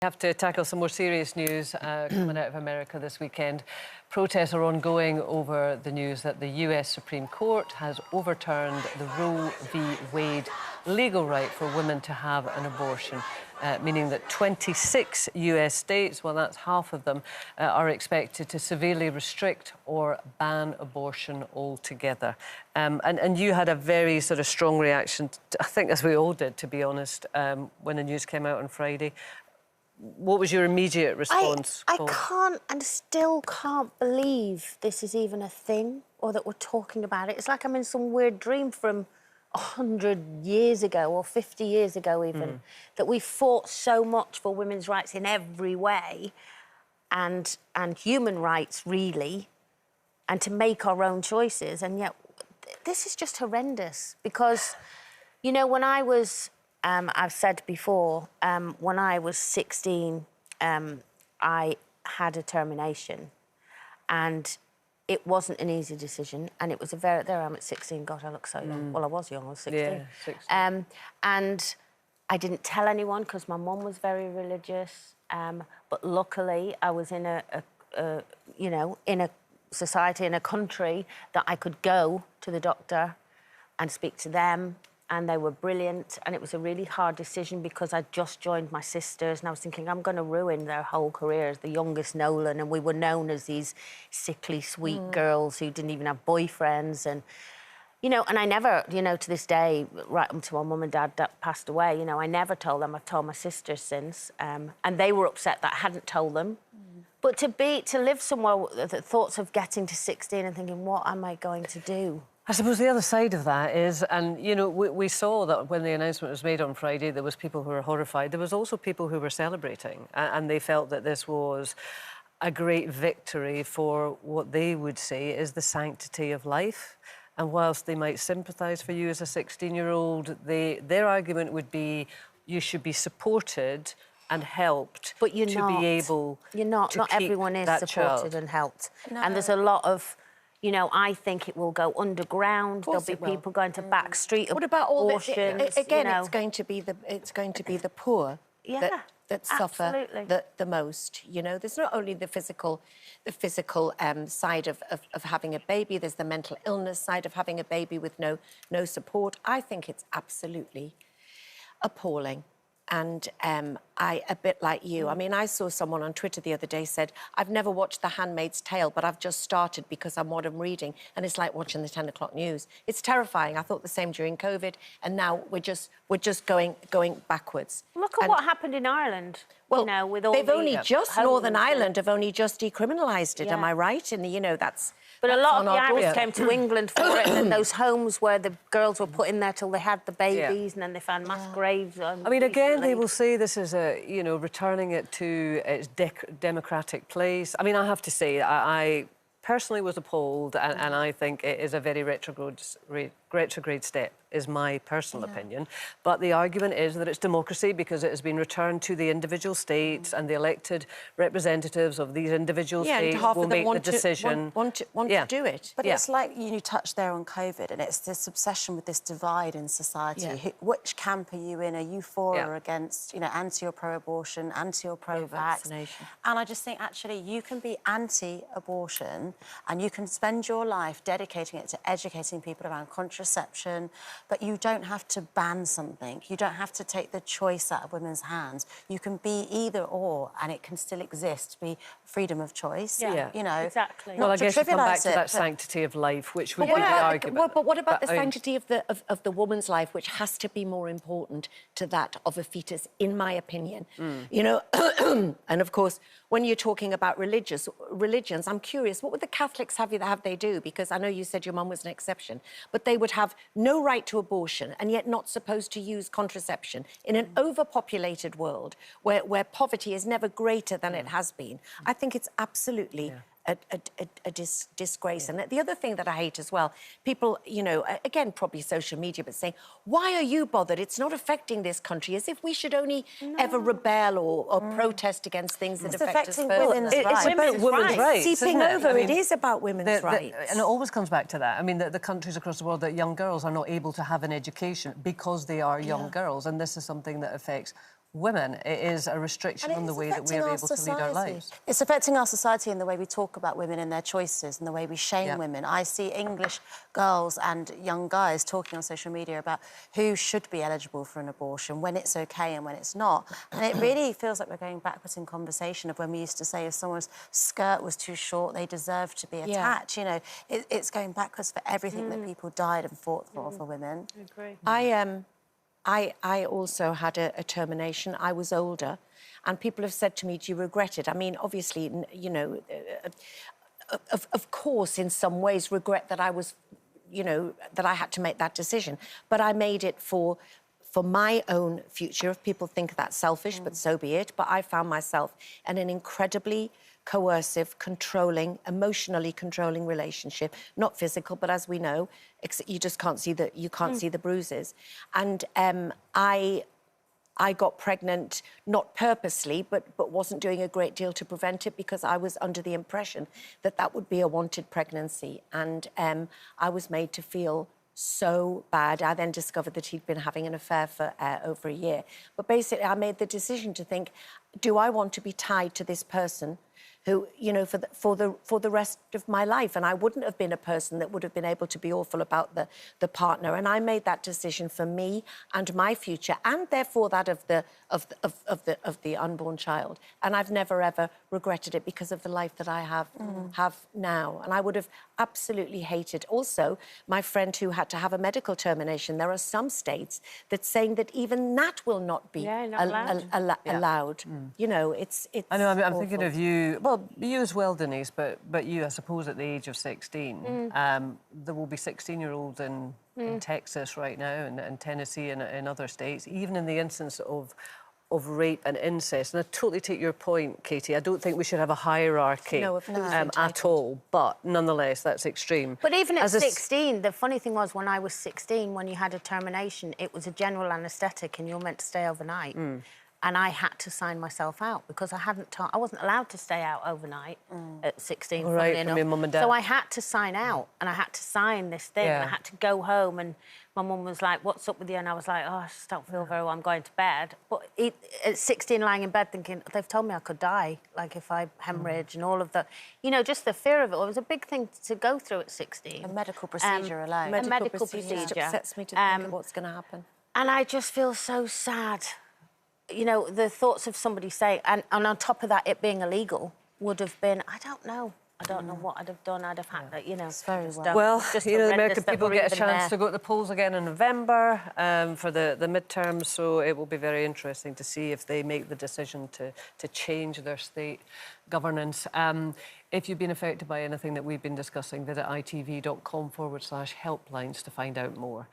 We have to tackle some more serious news coming out of America this weekend. Protests are ongoing over the news that the US Supreme Court has overturned the Roe v. Wade legal right for women to have an abortion, meaning that 26 US states, well, that's half of them, are expected to severely restrict or ban abortion altogether. And you had a very sort of strong reaction, I think, as we all did, to be honest, when the news came out on Friday. What was your immediate response? I can't and still can't believe this is even a thing or that we're talking about it. It's like I'm in some weird dream from 100 years ago or 50 years ago even, that we fought so much for women's rights in every way and human rights, really, and to make our own choices. And yet this is just horrendous because, you know, when I was... I've said before, when I was 16, I had a termination and it wasn't an easy decision and it was a very... There I am at 16, God, I look so young. Well, I was young, I was 16. Yeah, 16. And I didn't tell anyone because my mum was very religious, but luckily I was in you know, in a society, in a country that I could go to the doctor and speak to them. And they were brilliant, and it was a really hard decision because I'd just joined my sisters and I was thinking, I'm going to ruin their whole careers, the youngest Nolan, and we were known as these sickly, sweet girls who didn't even have boyfriends. And, you know, and I never, you know, to this day, right up to my mum and dad that passed away, you know, I never told them. I've told my sisters since, and they were upset that I hadn't told them. But to live somewhere with the thoughts of getting to 16 and thinking, what am I going to do? I suppose the other side of that is, and, you know, we saw that when the announcement was made on Friday, there was people who were horrified. There was also people who were celebrating, and they felt that this was a great victory for what they would say is the sanctity of life. And whilst they might sympathise for you as a 16-year-old, their argument would be you should be supported and helped but you're to not. Be able You're not. to Not keep everyone is that supported child. and helped. No. And there's a lot of... You know, I think it will go underground. There'll be people going to backstreet What about all abortions, the... Again, you know. it's going to be the poor that suffer absolutely. the most. You know, there's not only the physical side of having a baby. There's the mental illness side of having a baby with no support. I think it's absolutely appalling. And a bit like you. I mean, I saw someone on Twitter the other day said, I've never watched The Handmaid's Tale, but I've just started because I'm what I'm reading, and it's like watching the 10 o'clock news. It's terrifying. I thought the same during COVID, and now we're just going backwards. Look at what happened in Ireland. Well, you know, with all they've only just Northern Ireland have only just decriminalised it. Yeah. Am I right? And you know that's. But a lot of the on our Irish doorstep. came to England for it, and those homes where the girls were put in there till they had the babies, and then they found mass graves. I mean, again, they will say this is you know, returning it to its democratic place. I mean, I have to say, I personally was appalled, and I think it is a very retrograde step, is my personal opinion. But the argument is that it's democracy because it has been returned to the individual states and the elected representatives of these individual states and half will of them make the decision. Want to do it. But it's like you touched there on COVID, and it's this obsession with this divide in society. Which camp are you in? Are you for or against, you know, anti or pro-abortion, anti or pro-vax? And I just think, actually, you can be anti-abortion and you can spend your life dedicating it to educating people around contraception, but you don't have to ban something. You don't have to take the choice out of women's hands. You can be either or, and it can still exist, be freedom of choice. Yeah, you know, exactly. Well, I guess you come back to it, that sanctity of life, which would be the argument. But what about the sanctity of the woman's life, which has to be more important to that of a fetus, in my opinion? You know, and of course, when you're talking about religions, I'm curious, what would the Catholics have they do? Because I know you said your mum was an exception, but they would have no right to abortion and yet not supposed to use contraception in an overpopulated world where poverty is never greater than it has been. I think it's absolutely a disgrace. And the other thing that I hate as well, people, you know, again, probably social media, but saying, why are you bothered? It's not affecting this country, as if we should only ever rebel or protest against things that affect us personally. It's about women's rights. Seeping over, it is about women's rights. And it always comes back to that. I mean, the countries across the world that young girls are not able to have an education because they are young girls, and this is something that affects women. It is a restriction on the way that we're able to lead our lives. It's affecting our society in the way we talk about women and their choices and the way we shame women. I see English girls and young guys talking on social media about who should be eligible for an abortion, when it's OK and when it's not. And it really feels like we're going backwards in conversation of when we used to say if someone's skirt was too short, they deserved to be attached. You know, it's going backwards for everything that people died and fought for women. I agree. I also had a termination. I was older, and people have said to me, do you regret it? I mean, obviously, you know, of course, in some ways, regret that I was, you know, that I had to make that decision. But I made it for my own future. If people think that's selfish, but so be it. But I found myself in an incredibly coercive, controlling, emotionally controlling relationship, not physical, but as we know, you just can't see see the bruises. And I got pregnant, not purposely, but wasn't doing a great deal to prevent it because I was under the impression that that would be a wanted pregnancy. And I was made to feel so bad. I then discovered that he'd been having an affair for over a year. But basically, I made the decision to think, do I want to be tied to this person who, you know, for the rest of my life? And I wouldn't have been a person that would have been able to be awful about the partner. And I made that decision for me and my future, and therefore that of the unborn child. And I've never ever regretted it because of the life that I have now. And I would have absolutely hated. Also, my friend who had to have a medical termination. There are some states that saying that even that will not be allowed. You know, it's. I know. I'm thinking of you. Well, you as well, Denise. But you, I suppose, at the age of 16, there will be 16-year-olds in Texas right now, and Tennessee, and in other states, even in the instance of rape and incest. And I totally take your point, Katie. I don't think we should have a hierarchy at all. But nonetheless, that's extreme. But even at 16, the funny thing was, when I was 16, when you had a termination, it was a general anaesthetic and you're meant to stay overnight. And I had to sign myself out because I wasn't allowed to stay out overnight at 16. Right, from your mum and dad. So I had to sign out, and I had to sign this thing. And I had to go home, and my mum was like, "What's up with you?" And I was like, "Oh, I just don't feel very well. I'm going to bed." But at 16, lying in bed, thinking they've told me I could die, like if I hemorrhage and all of the, you know, just the fear of it. It was a big thing to go through at 16. A medical procedure alone. A medical procedure upsets me to think of what's going to happen. And I just feel so sad. You know, the thoughts of somebody saying, and on top of that, it being illegal would have been, I don't know what I'd have done. I'd have had that, you know. It's very well, you know, the American people get a chance to go to the polls again in November for the midterms, so it will be very interesting to see if they make the decision to change their state governance. If you've been affected by anything that we've been discussing, visit itv.com/helplines to find out more.